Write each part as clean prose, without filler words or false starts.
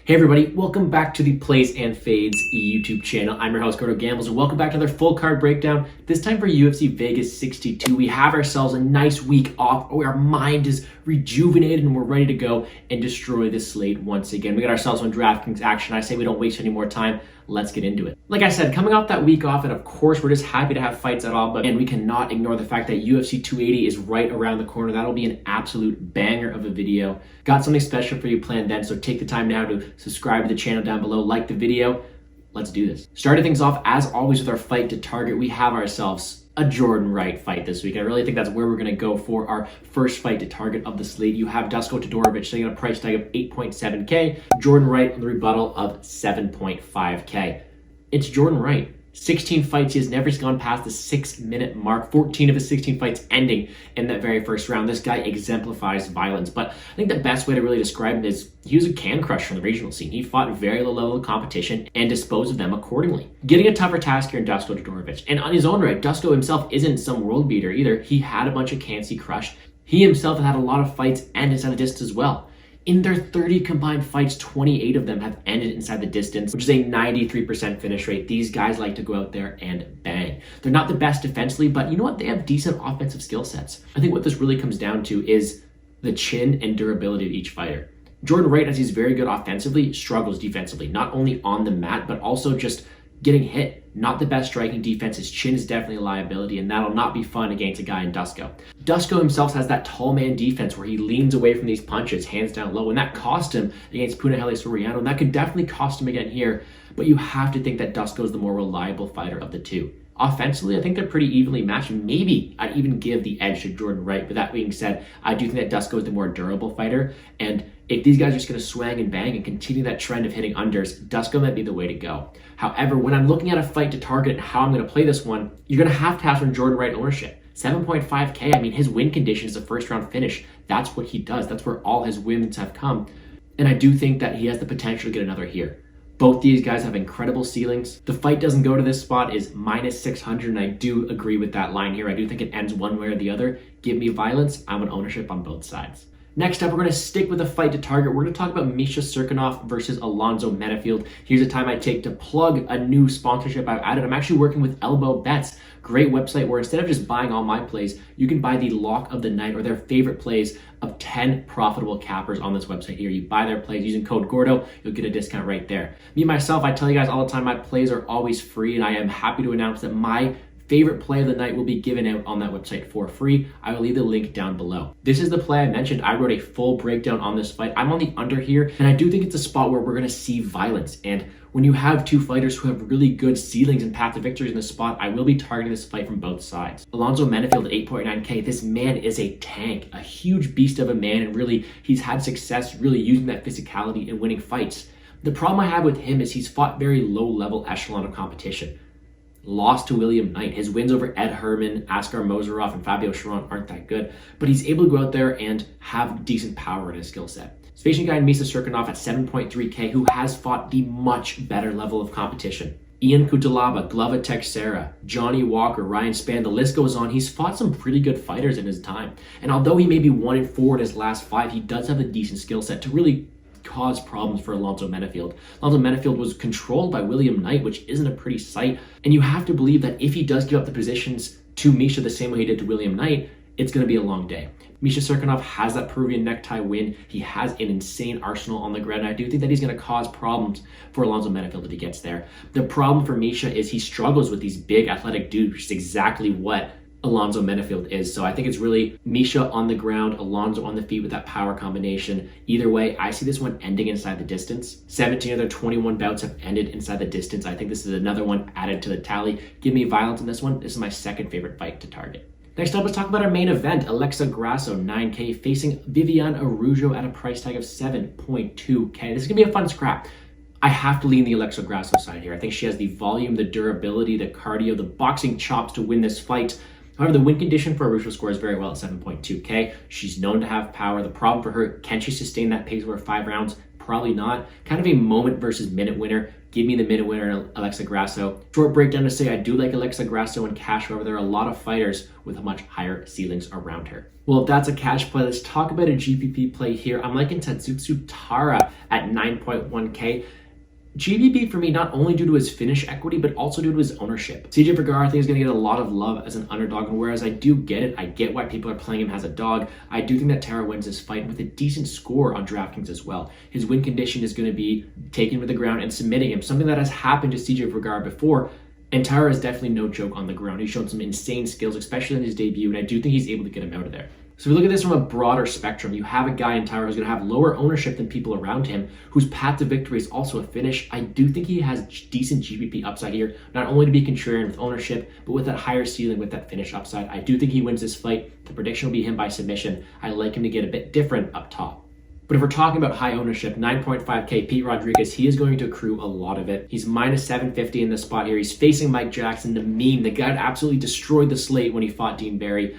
Hey everybody, welcome back to the Plays and Fades YouTube channel. I'm your host, Gordo Gambles, and welcome back to another full card breakdown. This time for UFC Vegas 62. We have ourselves a nice week off. Our mind is rejuvenated and we're ready to go and destroy this slate once again. We got ourselves some DraftKings action. I say we don't waste any more time. Let's get into it. Like I said, coming off that week off, and of course, we're just happy to have fights at all, and we cannot ignore the fact that UFC 280 is right around the corner. That'll be an absolute banger of a video. Got something special for you planned then, so take the time now to subscribe to the channel down below, like the video. Let's do this. Starting things off, as always, with our fight to target, we have ourselves a Jordan Wright fight this week. I really think that's where we're going to go for our first fight to target of the slate. You have Dusko Todorovic sitting on a price tag of 8.7K, Jordan Wright on the rebuttal of 7.5K. It's Jordan Wright. 16 fights, he has never gone past the 6-minute mark, 14 of his 16 fights ending in that very first round. This guy exemplifies violence, but I think the best way to really describe him is he was a can crusher on the regional scene. He fought very low level of competition and disposed of them accordingly. Getting a tougher task here in Dusko Todorovic. And on his own right, Dusko himself isn't some world beater either. He had a bunch of cans he crushed. He himself had a lot of fights end inside the distance as well. In their 30 combined fights, 28 of them have ended inside the distance, which is a 93% finish rate. These guys like to go out there and bang. They're not the best defensively, but you know what? They have decent offensive skill sets. I think what this really comes down to is the chin and durability of each fighter. Jordan Wright, as he's very good offensively, struggles defensively, not only on the mat, but also just getting hit. Not the best striking defense. His chin is definitely a liability, and that'll not be fun against a guy in Dusko. Dusko himself has that tall man defense where he leans away from these punches, hands down low, and that cost him against Punahele Soriano, and that could definitely cost him again here, but you have to think that Dusko is the more reliable fighter of the two. Offensively, I think they're pretty evenly matched. Maybe I'd even give the edge to Jordan Wright. But that being said, I do think that Dusko is the more durable fighter. And if these guys are just going to swang and bang and continue that trend of hitting unders, Dusko might be the way to go. However, when I'm looking at a fight to target and how I'm going to play this one, you're going to have some Jordan Wright ownership. 7.5K, I mean, his win condition is a first round finish. That's what he does. That's where all his wins have come. And I do think that he has the potential to get another here. Both these guys have incredible ceilings. The fight doesn't go to this spot is minus 600, and I do agree with that line here. I do think it ends one way or the other. Give me violence. I want ownership on both sides. Next up, we're going to stick with a fight to target. We're going to talk about Misha Cirkunov versus Alonzo Menifield. Here's a time I take to plug a new sponsorship I've added. I'm actually working with ElbowBets. Great website where instead of just buying all my plays, you can buy the lock of the night or their favorite plays of 10 profitable cappers on this website here. You buy their plays using code Gordo, you'll get a discount right there. Me, myself, I tell you guys all the time, my plays are always free, and I am happy to announce that my favorite play of the night will be given out on that website for free. I will leave the link down below. This is the play I mentioned. I wrote a full breakdown on this fight. I'm on the under here, and I do think it's a spot where we're going to see violence. And when you have two fighters who have really good ceilings and path to victories in this spot, I will be targeting this fight from both sides. Alonzo Menifield at 8.9K, this man is a tank, a huge beast of a man, and really he's had success really using that physicality and winning fights. The problem I have with him is he's fought very low level echelon of competition. Lost to William Knight. His wins over Ed Herman, Askarov, and Fabio Sharon aren't that good, but he's able to go out there and have decent power in his skill set. Spacing guy Misha Cirkunov at 7.3K, who has fought the much better level of competition. Ian Cutelaba, Glova Teixeira, Johnny Walker, Ryan Spann, the list goes on. He's fought some pretty good fighters in his time. And although he may be 1-4 in his last 5, he does have a decent skill set to really cause problems for Alonzo Menifield. Alonzo Menifield was controlled by William Knight, which isn't a pretty sight. And you have to believe that if he does give up the positions to Misha the same way he did to William Knight, it's going to be a long day. Misha Cirkunov has that Peruvian necktie win. He has an insane arsenal on the ground. And I do think that he's going to cause problems for Alonzo Menifield if he gets there. The problem for Misha is he struggles with these big athletic dudes, which is exactly what Alonzo Menifield is. So I think it's really Misha on the ground, Alonzo on the feet with that power combination. Either way, I see this one ending inside the distance. 17 of their 21 bouts have ended inside the distance. I think this is another one added to the tally. Give me violence in this one. This is my second favorite fight to target. Next up, let's talk about our main event. Alexa Grasso, 9K, facing Viviane Araujo at a price tag of 7.2K. This is going to be a fun scrap. I have to lean the Alexa Grasso side here. I think she has the volume, the durability, the cardio, the boxing chops to win this fight. However, the win condition for Araujo scores very well at 7.2K. She's known to have power. The problem for her, can she sustain that pace over 5 rounds? Probably not. Kind of a moment versus minute winner. Give me the minute winner, Alexa Grasso. Short breakdown to say I do like Alexa Grasso in cash. However, there are a lot of fighters with much higher ceilings around her. Well, if that's a cash play, let's talk about a GPP play here. I'm liking Tatsutsu Taira at 9.1K. GPP for me, not only due to his finish equity, but also due to his ownership. CJ Vergara, I think, is going to get a lot of love as an underdog, and whereas I do get it, I get why people are playing him as a dog, I do think that Taira wins this fight with a decent score on DraftKings as well. His win condition is going to be taking him to the ground and submitting him, something that has happened to CJ Vergara before, and Taira is definitely no joke on the ground. He's shown some insane skills, especially in his debut, and I do think he's able to get him out of there. So if we look at this from a broader spectrum, you have a guy in Taira who's going to have lower ownership than people around him, whose path to victory is also a finish. I do think he has decent GPP upside here, not only to be contrarian with ownership, but with that higher ceiling, with that finish upside. I do think he wins this fight. The prediction will be him by submission. I like him to get a bit different up top. But if we're talking about high ownership, 9.5K, Pete Rodriguez, he is going to accrue a lot of it. He's minus 750 in this spot here. He's facing Mike Jackson, the meme, the guy that absolutely destroyed the slate when he fought Dean Barry.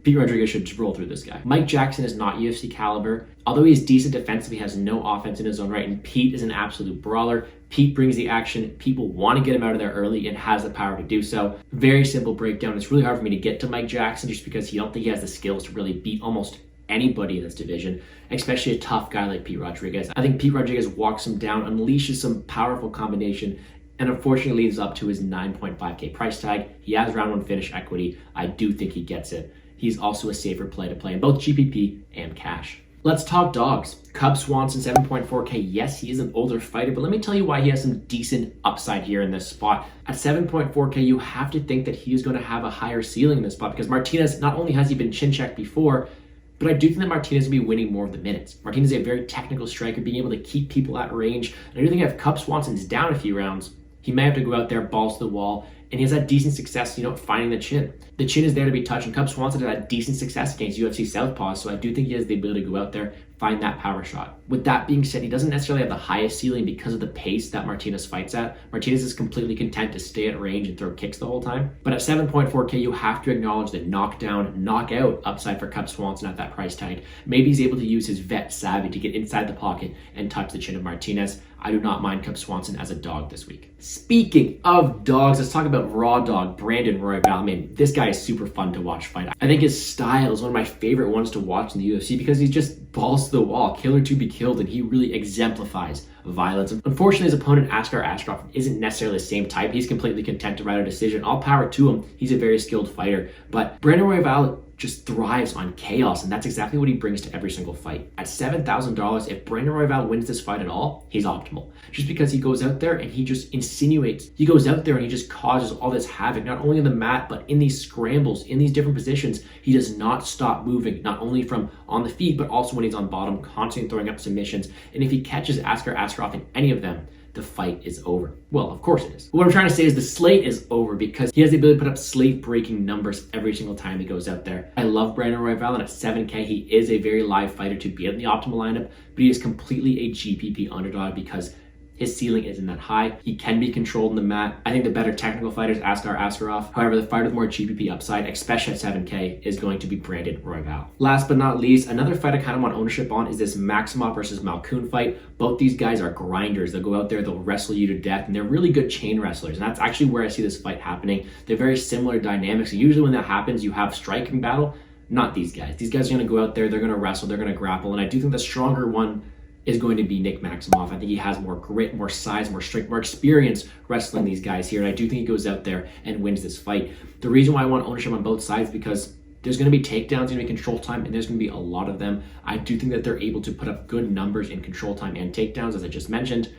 Pete Rodriguez should just roll through this guy. Mike Jackson is not UFC caliber. Although he's decent defensively, he has no offense in his own right, and Pete is an absolute brawler. Pete brings the action. People want to get him out of there early and has the power to do so. Very simple breakdown. It's really hard for me to get to Mike Jackson just because you don't think he has the skills to really beat almost anybody in this division, especially a tough guy like Pete Rodriguez. I think Pete Rodriguez walks him down, unleashes some powerful combination, and unfortunately leads up to his 9.5K price tag. He has round one finish equity. I do think he gets it. He's also a safer play to play in both GPP and cash. Let's talk dogs. Cub Swanson, 7.4K. Yes, he is an older fighter, but let me tell you why he has some decent upside here in this spot. At 7.4K, you have to think that he is going to have a higher ceiling in this spot because Martinez, not only has he been chin checked before, but I do think that Martinez will be winning more of the minutes. Martinez is a very technical striker, being able to keep people at range. And I do think if Cub Swanson's down a few rounds, he may have to go out there, balls to the wall, and he has had decent success, finding the chin. The chin is there to be touched, and Cub Swanson has had decent success against UFC Southpaws, so I do think he has the ability to go out there, find that power shot. With that being said, he doesn't necessarily have the highest ceiling because of the pace that Martinez fights at. Martinez is completely content to stay at range and throw kicks the whole time. But at 7.4K, you have to acknowledge the knockdown, knockout upside for Cub Swanson at that price tag. Maybe he's able to use his vet savvy to get inside the pocket and touch the chin of Martinez. I do not mind Cub Swanson as a dog this week. Speaking of dogs, let's talk about raw dog Brandon Royval. I mean, this guy is super fun to watch fight. I think his style is one of my favorite ones to watch in the UFC because he's just balls to the wall, killer to be killed, and he really exemplifies violence. Unfortunately, his opponent Askarov isn't necessarily the same type. He's completely content to ride a decision. All power to him. He's a very skilled fighter, but Brandon Royval just thrives on chaos, and that's exactly what he brings to every single fight. At $7,000, if Brandon Royval wins this fight at all, he's optimal. Just because he goes out there and he just insinuates, he goes out there and he just causes all this havoc, not only in the mat, but in these scrambles, in these different positions. He does not stop moving, not only from on the feet, but also when he's on bottom, constantly throwing up submissions. And if he catches Askarov in any of them, the fight is over. Well, of course it is. What I'm trying to say is the slate is over because he has the ability to put up slate-breaking numbers every single time he goes out there. I love Brandon Royval, and at 7K, he is a very live fighter to be in the optimal lineup, but he is completely a GPP underdog because his ceiling isn't that high. He can be controlled in the mat. I think the better technical fighter is Askarov. However, the fighter with more GPP upside, especially at 7K, is going to be Brandon Royval. Last but not least, another fight I kind of want ownership on is this Maximov versus Malkoun fight. Both these guys are grinders. They'll go out there, they'll wrestle you to death, and they're really good chain wrestlers. And that's actually where I see this fight happening. They're very similar dynamics. So usually when that happens, you have striking battle. Not these guys. These guys are going to go out there, they're going to wrestle, they're going to grapple. And I do think the stronger one is going to be Nick Maximov. I think he has more grit, more size, more strength, more experience wrestling these guys here. And I do think he goes out there and wins this fight. The reason why I want ownership on both sides is because there's going to be takedowns, there's going to be control time, and there's going to be a lot of them. I do think that they're able to put up good numbers in control time and takedowns, as I just mentioned.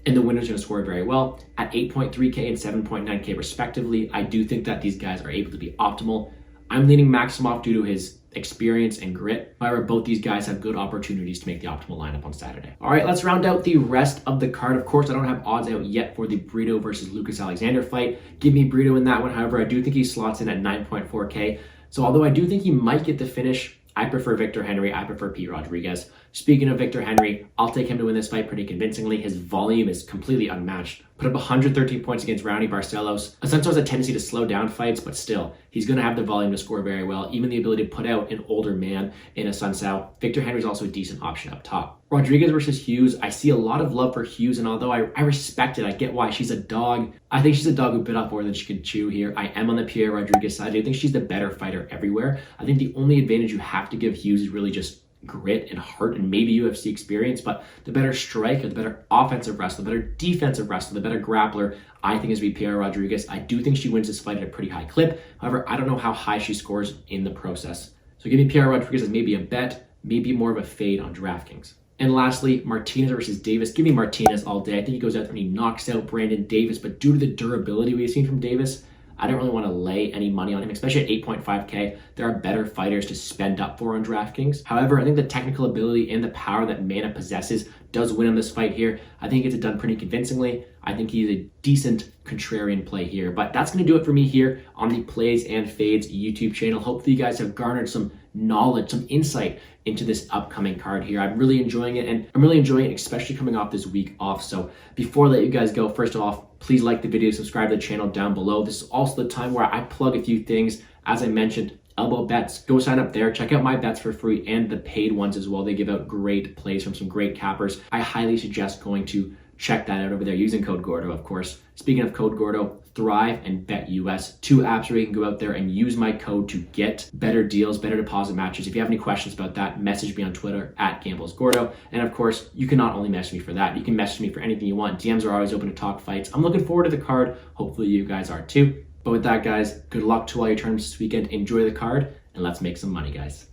And the winner's going to score very well. At 8.3K and 7.9K respectively, I do think that these guys are able to be optimal. I'm leaning Maximov due to his experience and grit. However, both these guys have good opportunities to make the optimal lineup on Saturday. All right, let's round out the rest of the card. Of course, I don't have odds out yet for the Brito versus Lucas Alexander fight. Give me Brito in that one. However, I do think he slots in at 9.4K. So although I do think he might get the finish, I prefer Victor Henry. I prefer Pete Rodriguez. Speaking of Victor Henry, I'll take him to win this fight pretty convincingly. His volume is completely unmatched. put up 113 points against Raoni Barcelos. Assunção has a tendency to slow down fights, but still, he's going to have the volume to score very well, even the ability to put out an older man in Assunção. Victor Henry's also a decent option up top. Rodriguez versus Hughes, I see a lot of love for Hughes, and although I respect it, I get why she's a dog. I think she's a dog who bit off more than she can chew here. I am on the Pierre Rodriguez side. I think she's the better fighter everywhere. I think the only advantage you have to give Hughes is really just grit and heart and maybe UFC experience, but the better striker, the better offensive wrestler, the better defensive wrestler, the better grappler, I think is Pierre Rodriguez. I do think she wins this fight at a pretty high clip. However, I don't know how high she scores in the process. So give me Pierre Rodriguez as maybe a bet, maybe more of a fade on DraftKings. And lastly, Martinez versus Davis. Give me Martinez all day. I think he goes out there and he knocks out Brandon Davis, but due to the durability we've seen from Davis, I don't really want to lay any money on him, especially at 8.5K. There are better fighters to spend up for on DraftKings. However, I think the technical ability and the power that Mana possesses does win in this fight here. I think he gets it done pretty convincingly. I think he's a decent contrarian play here. But that's going to do it for me here on the Plays and Fades YouTube channel. Hopefully you guys have garnered some knowledge, some insight into this upcoming card here. I'm really enjoying it, and I'm really enjoying it, especially coming off this week off. So before I let you guys go, first off, please like the video, subscribe to the channel down below. This is also the time where I plug a few things. As I mentioned, ElbowBets. Go sign up there. Check out my bets for free and the paid ones as well. They give out great plays from some great cappers. I highly suggest going to check that out over there using code Gordo, of course. Speaking of code Gordo, Thrive and BetUS, 2 apps where you can go out there and use my code to get better deals, better deposit matches. If you have any questions about that, message me on Twitter at GamblesGordo. And of course, you can not only message me for that, you can message me for anything you want. DMs are always open to talk fights. I'm looking forward to the card. Hopefully you guys are too. But with that, guys, good luck to all your tournaments this weekend. Enjoy the card, and let's make some money, guys.